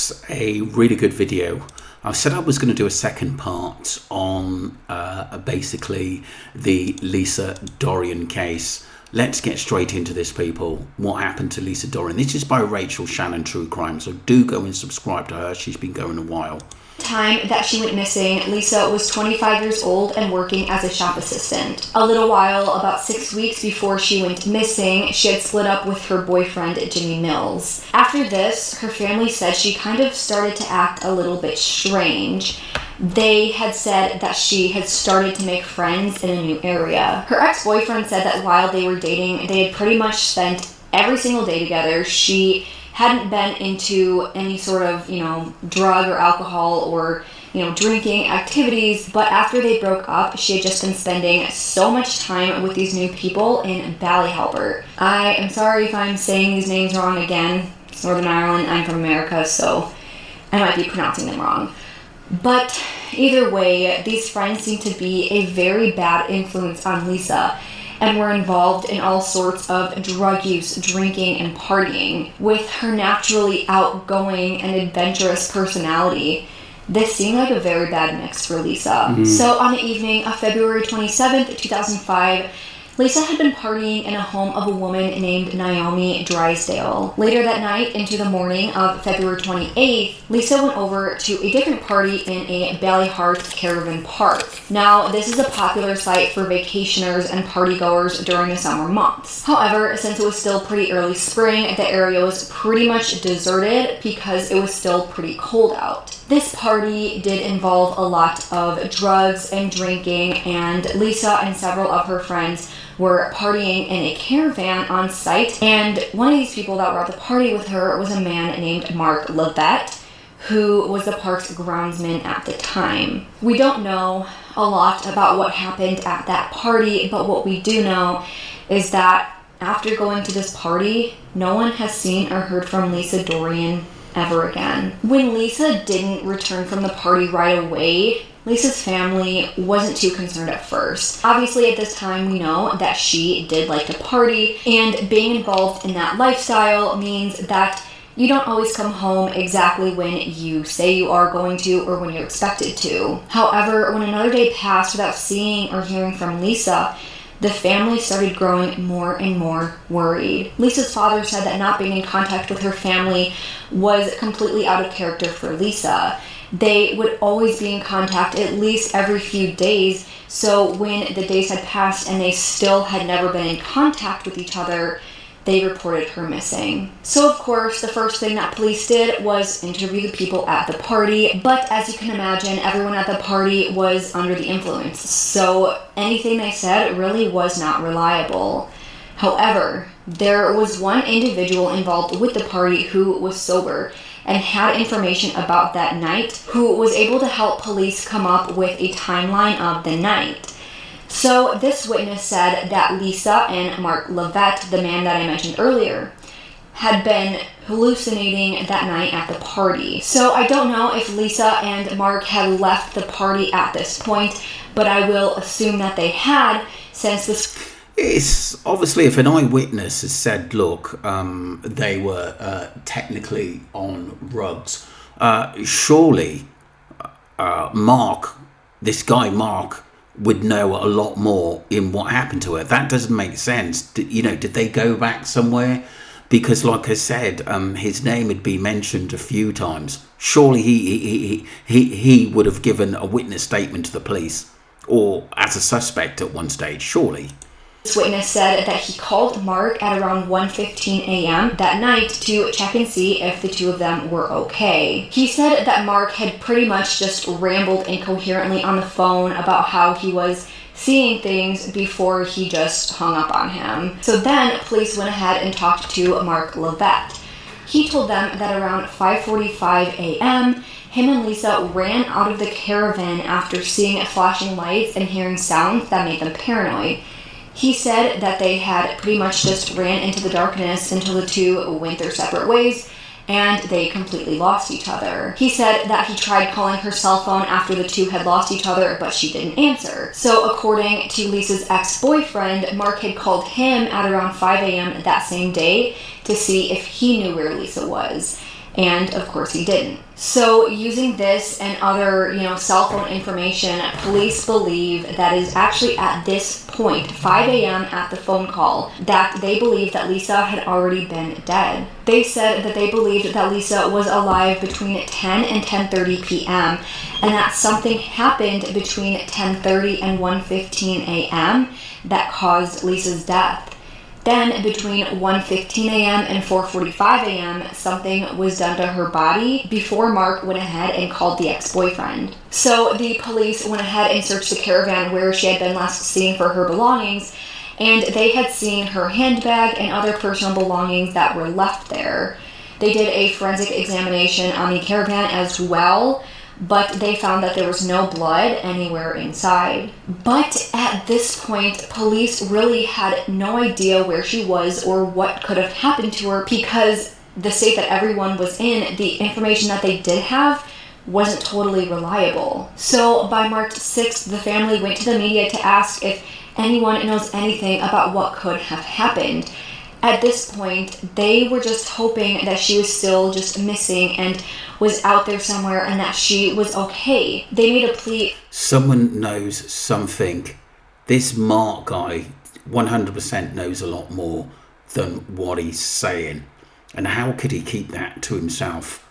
was a really good video. I said I was going to do a second part on basically the Lisa Dorian case. Let's get straight into this, people. What happened to Lisa Dorian? This is by Rachel Shannon True Crime, so do go and subscribe to her. She's been going a while. Time that she went missing, Lisa was 25 years old and working as a shop assistant. A little while, about 6 weeks before she went missing, she had split up with her boyfriend, Jimmy Mills. After this, her family said she kind of started to act a little bit strange. They had said that she had started to make friends in a new area. Her ex-boyfriend said that while they were dating, they had pretty much spent every single day together. She hadn't been into any sort of, drug or alcohol or, drinking activities. But after they broke up, she had just been spending so much time with these new people in Ballyhalbert. I am sorry if I'm saying these names wrong again. It's Northern Ireland. I'm from America, so I might be pronouncing them wrong. But either way, these friends seem to be a very bad influence on Lisa, and were involved in all sorts of drug use, drinking, and partying. With her naturally outgoing and adventurous personality, this seemed like a very bad mix for Lisa. So on the evening of February 27th, 2005, Lisa had been partying in a home of a woman named Naomi Drysdale. Later that night, into the morning of February 28th, Lisa went over to a different party in a Ballyhart caravan park. Now, this is a popular site for vacationers and partygoers during the summer months. However, since it was still pretty early spring, the area was pretty much deserted because it was still pretty cold out. This party did involve a lot of drugs and drinking, and Lisa and several of her friends were partying in a caravan on site, and one of these people that were at the party with her was a man named Mark Levette, who was the park's groundsman at the time. We don't know a lot about what happened at that party, but what we do know is that after going to this party, no one has seen or heard from Lisa Dorian ever again. When Lisa didn't return from the party right away, Lisa's family wasn't too concerned at first. Obviously, at this time, we know that she did like to party, and being involved in that lifestyle means that you don't always come home exactly when you say you are going to or when you're expected to. However, when another day passed without seeing or hearing from Lisa, the family started growing more and more worried. Lisa's father said that not being in contact with her family was completely out of character for Lisa. They would always be in contact at least every few days, so when the days had passed and they still had never been in contact with each other, they reported her missing. So of course, the first thing that police did was interview the people at the party, but as you can imagine, everyone at the party was under the influence, so anything they said really was not reliable. However, there was one individual involved with the party who was sober and had information about that night, who was able to help police come up with a timeline of the night. So this witness said that Lisa and Mark Levette, the man that I mentioned earlier, had been hallucinating that night at the party. So I don't know if Lisa and Mark had left the party at this point, but I will assume that they had, since this... It's obviously, if an eyewitness has said, look, they were technically on drugs, surely Mark, this guy Mark, would know a lot more in what happened to her. That doesn't make sense. Did they go back somewhere? Because like I said, his name had been mentioned a few times. Surely he would have given a witness statement to the police, or as a suspect at one stage, surely. This witness said that he called Mark at around 1:15 a.m. that night to check and see if the two of them were okay. He said that Mark had pretty much just rambled incoherently on the phone about how he was seeing things before he just hung up on him. So then police went ahead and talked to Mark Levette. He told them that around 5:45 a.m., him and Lisa ran out of the caravan after seeing flashing lights and hearing sounds that made them paranoid. He said that they had pretty much just ran into the darkness until the two went their separate ways and they completely lost each other. He said that he tried calling her cell phone after the two had lost each other, but she didn't answer. So according to Lisa's ex-boyfriend, Mark had called him at around 5 a.m. that same day to see if he knew where Lisa was. And of course he didn't. So using this and other, cell phone information, police believe that is actually at this point, 5 a.m. at the phone call, that they believe that Lisa had already been dead. They said that they believed that Lisa was alive between 10 and 10:30 p.m. and that something happened between 10:30 and 1:15 a.m. that caused Lisa's death. Then, between 1:15 a.m. and 4:45 a.m., something was done to her body before Mark went ahead and called the ex-boyfriend. So, the police went ahead and searched the caravan where she had been last seen for her belongings, and they had seen her handbag and other personal belongings that were left there. They did a forensic examination on the caravan as well, but they found that there was no blood anywhere inside. But at this point, police really had no idea where she was or what could have happened to her, because the state that everyone was in, the information that they did have wasn't totally reliable. So by March 6th, the family went to the media to ask if anyone knows anything about what could have happened. At this point, they were just hoping that she was still just missing and was out there somewhere and that she was okay. They made a plea. Someone knows something. This Mark guy 100% knows a lot more than what he's saying. And how could he keep that to himself?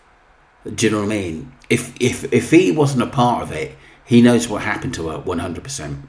Do you know what I mean? If he wasn't a part of it, he knows what happened to her 100%.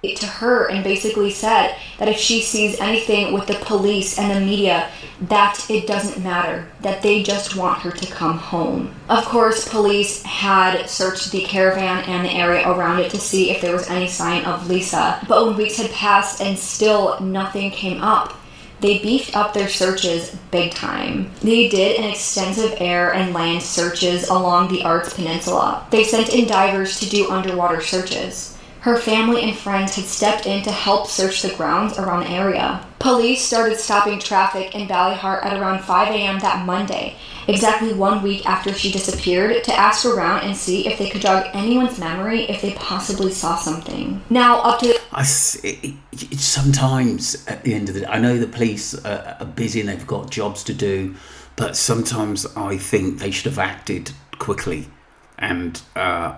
To her and basically said that if she sees anything with the police and the media, that it doesn't matter, that they just want her to come home. Of course, police had searched the caravan and the area around it to see if there was any sign of Lisa, but when weeks had passed and still nothing came up, they beefed up their searches big time. They did an extensive air and land searches along the Arts Peninsula. They sent in divers to do underwater searches. Her family and friends had stepped in to help search the grounds around the area. Police started stopping traffic in Ballyhart at around 5 a.m. that Monday, exactly 1 week after she disappeared, to ask around and see if they could jog anyone's memory if they possibly saw something. Now, up to... Sometimes, at the end of the day, I know the police are busy and they've got jobs to do, but sometimes I think they should have acted quickly and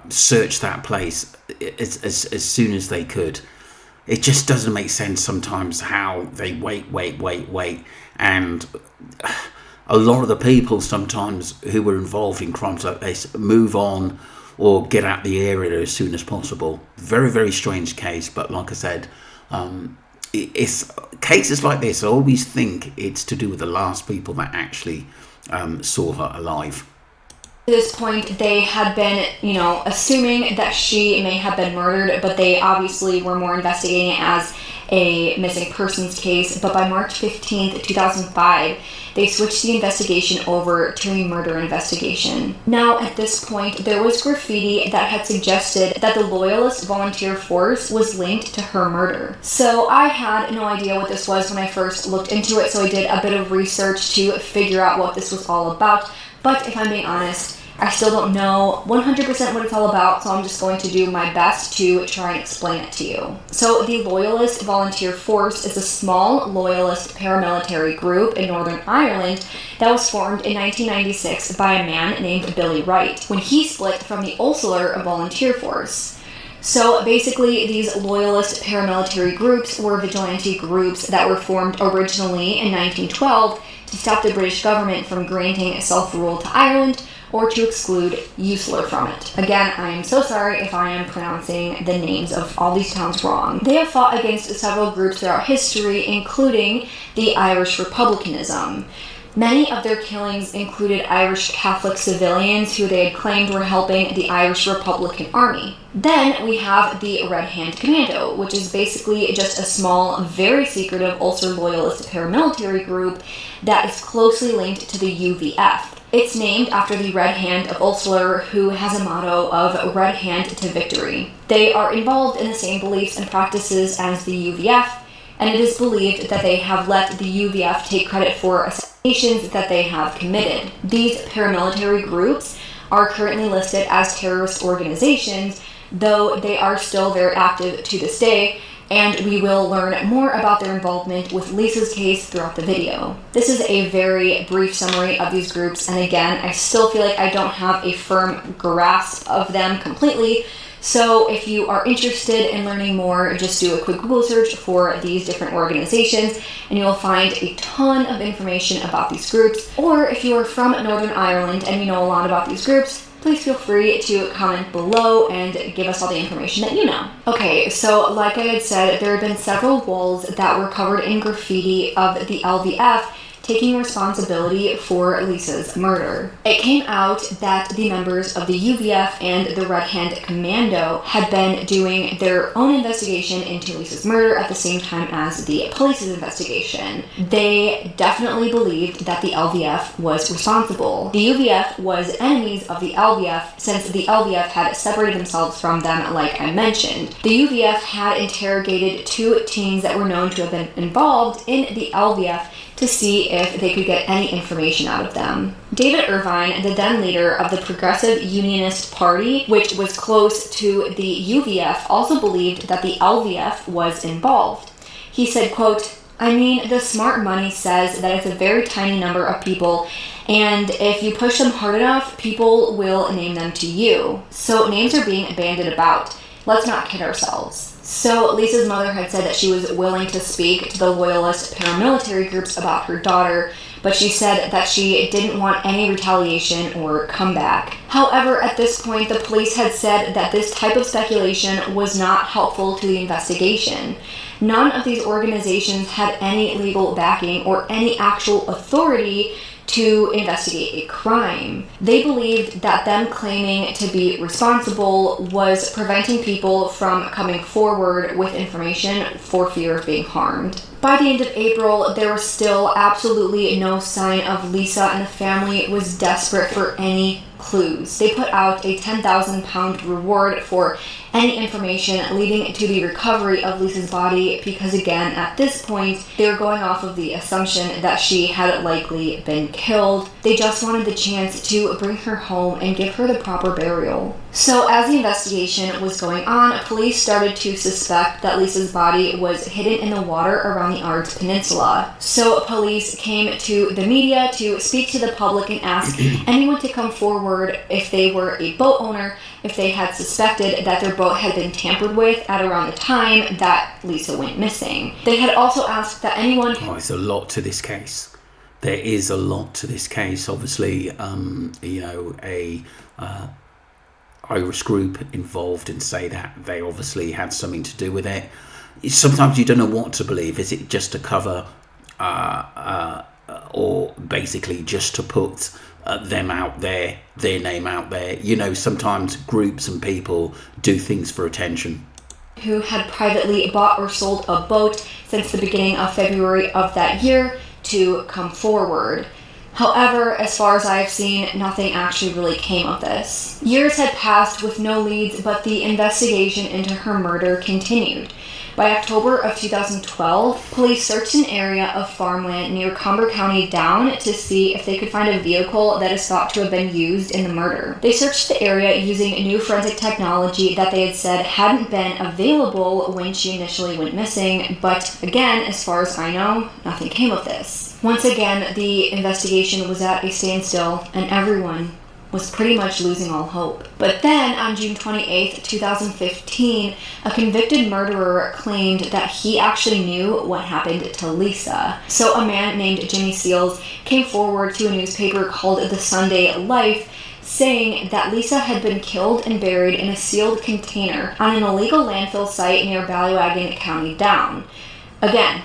search that place as soon as they could. It just doesn't make sense sometimes how they wait, and a lot of the people sometimes who were involved in crimes like this move on or get out the area as soon as possible. Very, very strange case, but like I said, it's cases like this, I always think it's to do with the last people that actually saw her alive. At this point, they had been, assuming that she may have been murdered, but they obviously were more investigating it as a missing persons case. But by March 15th, 2005, they switched the investigation over to a murder investigation. Now, at this point, there was graffiti that had suggested that the Loyalist Volunteer Force was linked to her murder. So I had no idea what this was when I first looked into it, so I did a bit of research to figure out what this was all about. But if I'm being honest, I still don't know 100% what it's all about, so I'm just going to do my best to try and explain it to you. So the Loyalist Volunteer Force is a small Loyalist paramilitary group in Northern Ireland that was formed in 1996 by a man named Billy Wright, when he split from the Ulster Volunteer Force. So basically, these Loyalist paramilitary groups were vigilante groups that were formed originally in 1912 to stop the British government from granting self-rule to Ireland, or to exclude Ulster from it. Again, I am so sorry if I am pronouncing the names of all these towns wrong. They have fought against several groups throughout history, including the Irish Republicanism. Many of their killings included Irish Catholic civilians who they had claimed were helping the Irish Republican Army. Then we have the Red Hand Commando, which is basically just a small, very secretive Ulster Loyalist paramilitary group that is closely linked to the UVF. It's named after the Red Hand of Ulster, who has a motto of Red Hand to Victory. They are involved in the same beliefs and practices as the UVF, and it is believed that they have let the UVF take credit for assassinations that they have committed. These paramilitary groups are currently listed as terrorist organizations, though they are still very active to this day, and we will learn more about their involvement with Lisa's case throughout the video. This is a very brief summary of these groups, and again, I still feel like I don't have a firm grasp of them completely. So if you are interested in learning more, just do a quick Google search for these different organizations and you'll find a ton of information about these groups. Or if you are from Northern Ireland and you know a lot about these groups, please feel free to comment below and give us all the information that you know. Okay, so like I had said, there have been several walls that were covered in graffiti of the LVF taking responsibility for Lisa's murder. It came out that the members of the UVF and the Red Hand Commando had been doing their own investigation into Lisa's murder at the same time as the police's investigation. They definitely believed that the LVF was responsible. The UVF was enemies of the LVF since the LVF had separated themselves from them, like I mentioned. The UVF had interrogated 2 teens that were known to have been involved in the LVF to see if they could get any information out of them. David Irvine, the then leader of the Progressive Unionist Party, which was close to the UVF, also believed that the LVF was involved. He said, quote, "I mean, the smart money says that it's a very tiny number of people, and if you push them hard enough, people will name them to you. So names are being bandied about. Let's not kid ourselves." So Lisa's mother had said that she was willing to speak to the loyalist paramilitary groups about her daughter, but she said that she didn't want any retaliation or comeback. However, at this point, the police had said that this type of speculation was not helpful to the investigation. None of these organizations had any legal backing or any actual authority to investigate a crime. They believed that them claiming to be responsible was preventing people from coming forward with information for fear of being harmed. By the end of April, there was still absolutely no sign of Lisa, and the family was desperate for any clues. They put out a £10,000 reward for any information leading to the recovery of Lisa's body because, again, at this point, they were going off of the assumption that she had likely been killed. They just wanted the chance to bring her home and give her the proper burial. So as the investigation was going on, police started to suspect that Lisa's body was hidden in the water around the Ards Peninsula. So police came to the media to speak to the public and ask anyone to come forward if they were a boat owner, if they had suspected that their boat had been tampered with at around the time that Lisa went missing. They had also asked that anyone... Oh, there's a lot to this case. There is a lot to this case. Obviously, a Irish group involved and say that they obviously had something to do with it. Sometimes you don't know what to believe. Is it just to cover or basically just to put them out there, their name out there? You know, sometimes groups and people do things for attention. Who had privately bought or sold a boat since the beginning of February of that year to come forward. However, as far as I've seen, nothing actually really came of this. Years had passed with no leads, but the investigation into her murder continued. By October of 2012, police searched an area of farmland near Comber County Down to see if they could find a vehicle that is thought to have been used in the murder. They searched the area using new forensic technology that they had said hadn't been available when she initially went missing, but again, as far as I know, nothing came of this. Once again, the investigation was at a standstill, and everyone was pretty much losing all hope. But then, on June 28th, 2015, a convicted murderer claimed that he actually knew what happened to Lisa. So a man named Jimmy Seals came forward to a newspaper called The Sunday Life, saying that Lisa had been killed and buried in a sealed container on an illegal landfill site near Ballywaggon County Down. Again,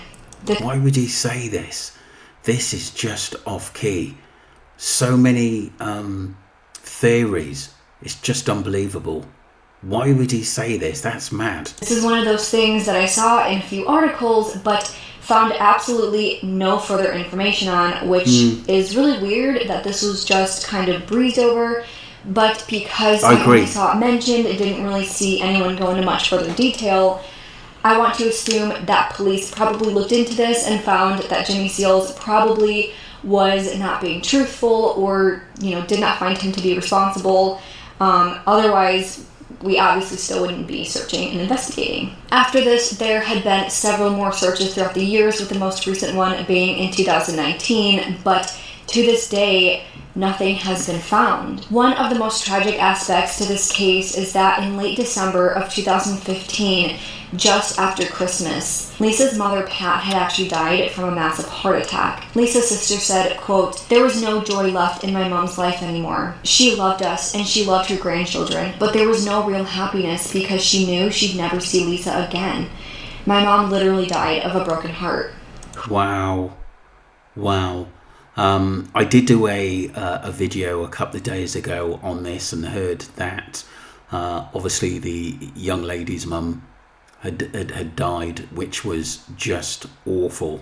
why would he say this? This is just off-key. So many theories. It's just unbelievable. Why would he say this? That's mad. This is one of those things that I saw in a few articles, but found absolutely no further information on, which is really weird that this was just kind of breezed over. But because I only saw it mentioned, I didn't really see anyone go into much further detail. I want to assume that police probably looked into this and found that Jimmy Seals probably was not being truthful or, did not find him to be responsible. Otherwise, we obviously still wouldn't be searching and investigating. After this, there had been several more searches throughout the years, with the most recent one being in 2019, but to this day, nothing has been found. One of the most tragic aspects to this case is that in late December of 2015, just after Christmas, Lisa's mother, Pat, had actually died from a massive heart attack. Lisa's sister said, quote, "There was no joy left in my mom's life anymore. She loved us and she loved her grandchildren, but there was no real happiness because she knew she'd never see Lisa again. My mom literally died of a broken heart." Wow. I did do a video a couple of days ago on this and heard that obviously the young lady's mum had died, which was just awful.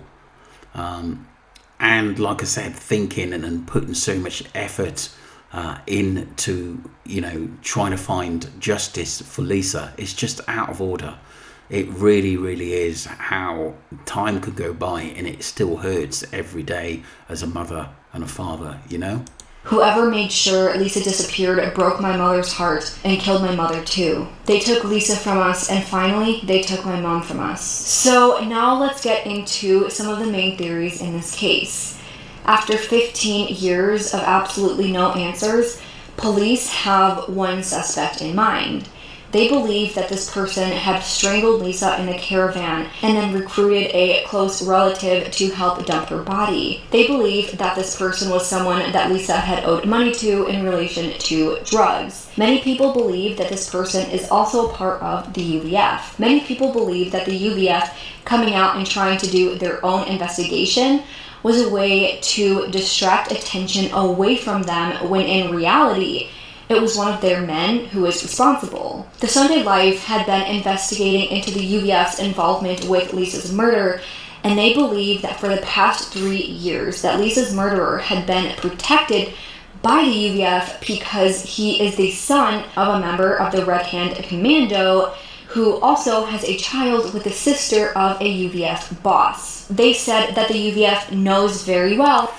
And like I said, thinking and putting so much effort into, trying to find justice for Lisa is just out of order. It really, really is, how time could go by and it still hurts every day as a mother and a father, Whoever made sure Lisa disappeared broke my mother's heart and killed my mother too. They took Lisa from us, and finally, they took my mom from us. So now let's get into some of the main theories in this case. After 15 years of absolutely no answers, police have one suspect in mind. They believe that this person had strangled Lisa in the caravan and then recruited a close relative to help dump her body. They believe that this person was someone that Lisa had owed money to in relation to drugs. Many people believe that this person is also part of the UVF. Many people believe that the UVF coming out and trying to do their own investigation was a way to distract attention away from them, when in reality, it was one of their men who was responsible. The Sunday Life had been investigating into the UVF's involvement with Lisa's murder, and they believe that for the past 3 years that Lisa's murderer had been protected by the UVF because he is the son of a member of the Red Hand Commando who also has a child with the sister of a UVF boss. They said that the UVF knows very well.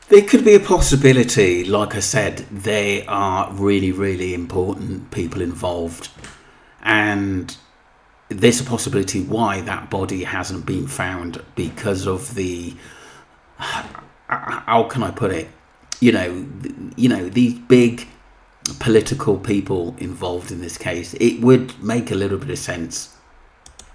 There could be a possibility. Like I said, they are really, really important people involved. And there's a possibility why that body hasn't been found, because of the, how can I put it? These big political people involved in this case. It would make a little bit of sense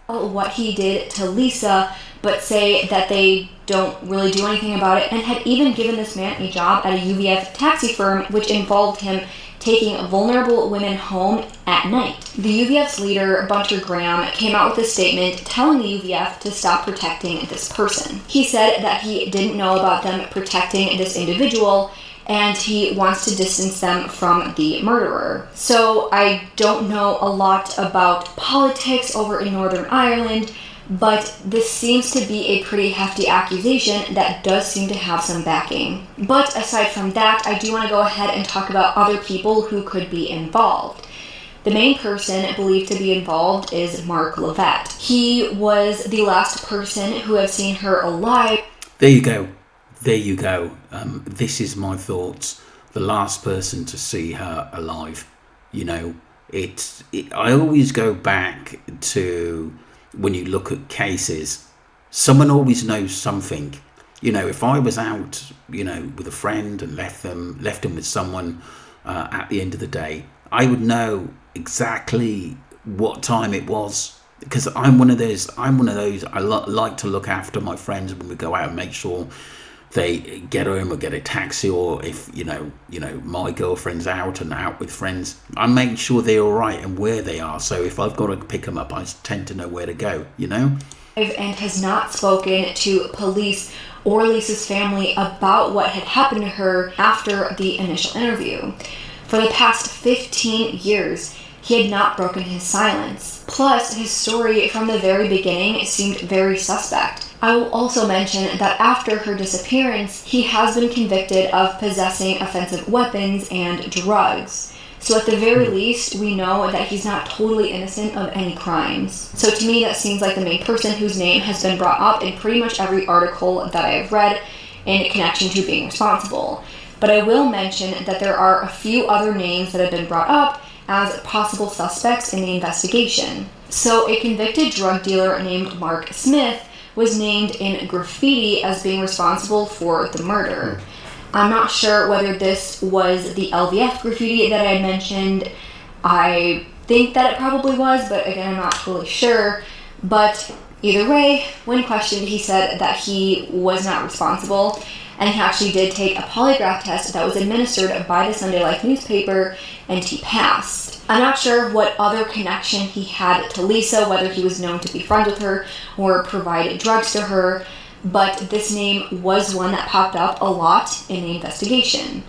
what he did to Lisa, but say that they don't really do anything about it, and had even given this man a job at a UVF taxi firm, which involved him taking vulnerable women home at night. The UVF's leader, Bunter Graham, came out with a statement telling the UVF to stop protecting this person. He said that he didn't know about them protecting this individual, and he wants to distance them from the murderer. So I don't know a lot about politics over in Northern Ireland, but this seems to be a pretty hefty accusation that does seem to have some backing. But aside from that, I do want to go ahead and talk about other people who could be involved. The main person believed to be involved is Mark Levette. He was the last person who had seen her alive. There you go. This is my thoughts. The last person to see her alive. I always go back to when you look at cases, someone always knows something. If I was out, with a friend and left them with someone at the end of the day, I would know exactly what time it was, because I'm one of those. I like to look after my friends when we go out and make sure they get home or get a taxi, or if my girlfriend's out and out with friends, I make sure they're all right and where they are. So if I've got to pick them up, I tend to know where to go. And has not spoken to police or Lisa's family about what had happened to her after the initial interview. For the past 15 years, he had not broken his silence. Plus, his story from the very beginning seemed very suspect. I will also mention that after her disappearance, he has been convicted of possessing offensive weapons and drugs. So at the very least, we know that he's not totally innocent of any crimes. So to me, that seems like the main person whose name has been brought up in pretty much every article that I have read in connection to being responsible. But I will mention that there are a few other names that have been brought up, as possible suspects in the investigation. So a convicted drug dealer named Mark Smith was named in graffiti as being responsible for the murder. I'm not sure whether this was the LVF graffiti that I had mentioned. I think that it probably was, but again, I'm not totally sure. But either way, when questioned, he said that he was not responsible, and he actually did take a polygraph test that was administered by the Sunday Life newspaper, and he passed. I'm not sure what other connection he had to Lisa, whether he was known to be friends with her or provide drugs to her, but this name was one that popped up a lot in the investigation.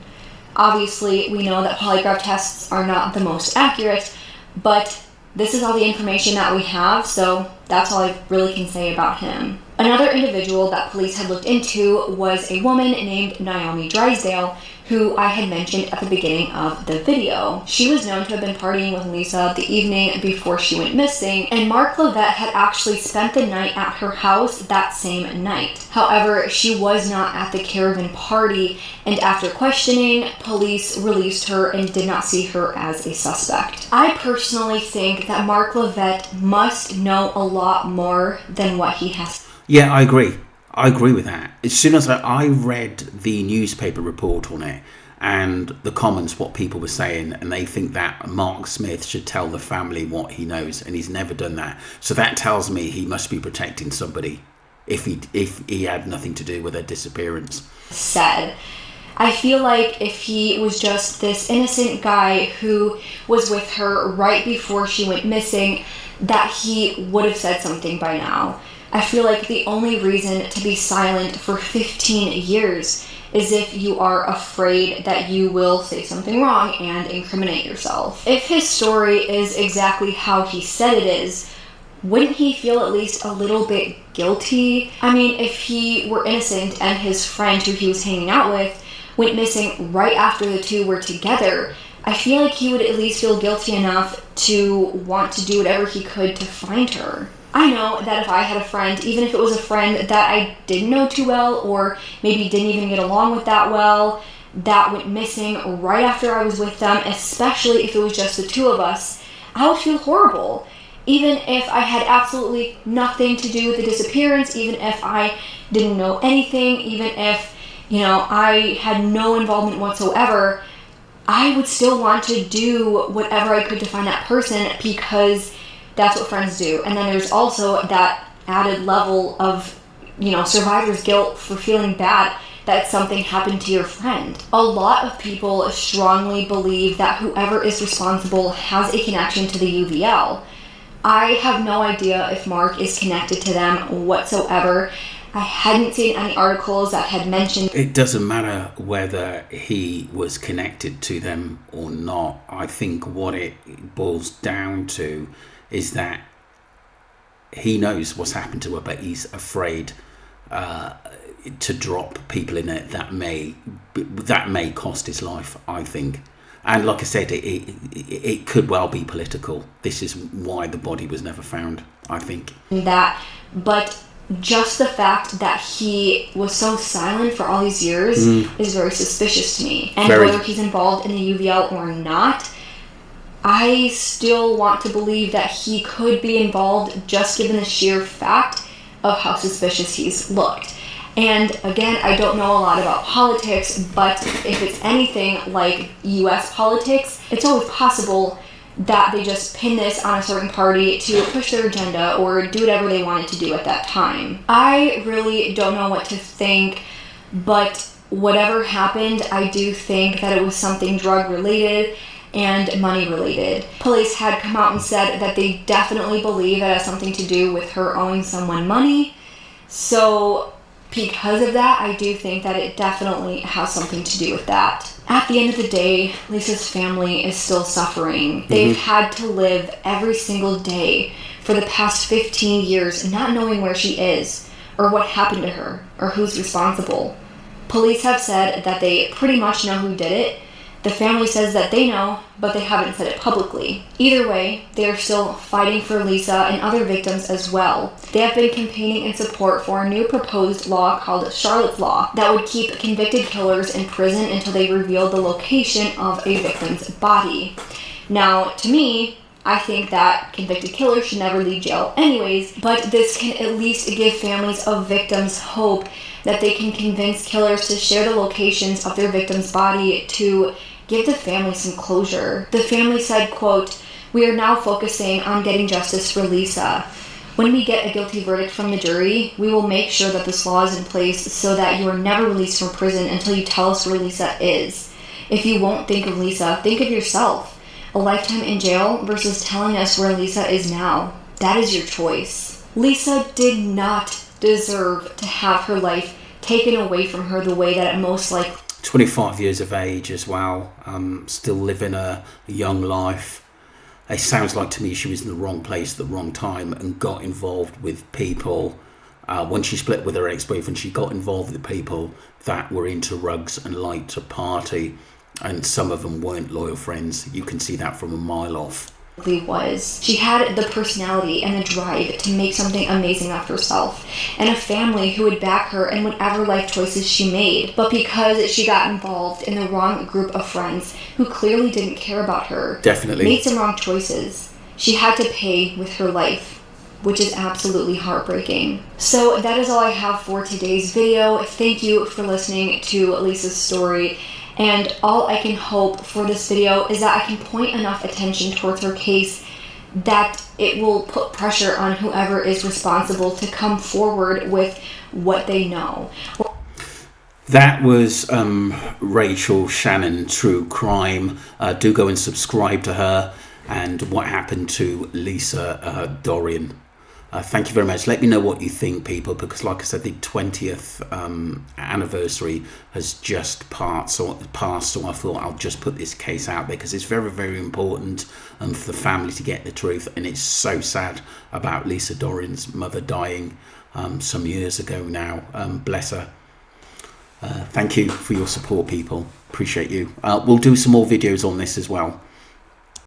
Obviously, we know that polygraph tests are not the most accurate, but this is all the information that we have, so that's all I really can say about him. Another individual that police had looked into was a woman named Naomi Drysdale, who I had mentioned at the beginning of the video. She was known to have been partying with Lisa the evening before she went missing, and Mark Lovett had actually spent the night at her house that same night. However, she was not at the caravan party, and after questioning, police released her and did not see her as a suspect. I personally think that Mark Lovett must know a lot more than what he has. Yeah, I agree. I agree with that. As soon as I read the newspaper report on it and the comments, what people were saying, and they think that Mark Smith should tell the family what he knows, and he's never done that. So that tells me he must be protecting somebody if he had nothing to do with her disappearance. Said. I feel like if he was just this innocent guy who was with her right before she went missing, that he would have said something by now. I feel like the only reason to be silent for 15 years is if you are afraid that you will say something wrong and incriminate yourself. If his story is exactly how he said it is, wouldn't he feel at least a little bit guilty? I mean, if he were innocent and his friend who he was hanging out with went missing right after the two were together, I feel like he would at least feel guilty enough to want to do whatever he could to find her. I know that if I had a friend, even if it was a friend that I didn't know too well, or maybe didn't even get along with that well, that went missing right after I was with them, especially if it was just the two of us, I would feel horrible. Even if I had absolutely nothing to do with the disappearance, even if I didn't know anything, even if, I had no involvement whatsoever, I would still want to do whatever I could to find that person, because that's what friends do. And then there's also that added level of, survivor's guilt for feeling bad that something happened to your friend. A lot of people strongly believe that whoever is responsible has a connection to the UVL. I have no idea if Mark is connected to them whatsoever. I hadn't seen any articles that had mentioned. It doesn't matter whether he was connected to them or not. I think what it boils down to is that he knows what's happened to her, but he's afraid to drop people in it that may cost his life, I think. And like I said, it could well be political. This is why the body was never found, I think. But just the fact that he was so silent for all these years is very suspicious to me. And whether he's involved in the UVL or not, I still want to believe that he could be involved, just given the sheer fact of how suspicious he's looked. And again, I don't know a lot about politics, but if it's anything like US politics, it's always possible that they just pin this on a certain party to push their agenda or do whatever they wanted to do at that time. I really don't know what to think, but whatever happened, I do think that it was something drug related and money related. Police had come out and said that they definitely believe it has something to do with her owing someone money. So because of that, I do think that it definitely has something to do with that. At the end of the day, Lisa's family is still suffering. They've had to live every single day for the past 15 years not knowing where she is, or what happened to her, or who's responsible. Police have said that they pretty much know who did it. The family says that they know, but they haven't said it publicly. Either way, they are still fighting for Lisa and other victims as well. They have been campaigning in support for a new proposed law called Charlotte's Law that would keep convicted killers in prison until they revealed the location of a victim's body. Now, to me, I think that convicted killers should never leave jail anyways, but this can at least give families of victims hope that they can convince killers to share the locations of their victim's body to give the family some closure. The family said, quote, "We are now focusing on getting justice for Lisa. When we get a guilty verdict from the jury, we will make sure that this law is in place so that you are never released from prison until you tell us where Lisa is. If you won't think of Lisa, think of yourself. A lifetime in jail versus telling us where Lisa is now. That is your choice." Lisa did not deserve to have her life taken away from her the way that it most likely. 25 years of age as well, still living a young life. It sounds like to me she was in the wrong place at the wrong time and got involved with people. When she split with her ex-boyfriend, she got involved with people that were into rugs and liked to party, and some of them weren't loyal friends. You can see that from a mile off. Was. She had the personality and the drive to make something amazing of herself, and a family who would back her in whatever life choices she made. But because she got involved in the wrong group of friends who clearly didn't care about her, definitely made some wrong choices, she had to pay with her life, which is absolutely heartbreaking. So that is all I have for today's video. Thank you for listening to Lisa's story. And all I can hope for this video is that I can point enough attention towards her case that it will put pressure on whoever is responsible to come forward with what they know. That was Rachel Shannon, True Crime. Do go and subscribe to her. And what happened to Lisa Dorian. Thank you very much. Let me know what you think, people, because like I said, the 20th anniversary has just passed, so I thought I'll just put this case out there because it's very, very important for the family to get the truth. And it's so sad about Lisa Dorian's mother dying some years ago now. Bless her. Thank you for your support, people. Appreciate you. We'll do some more videos on this as well.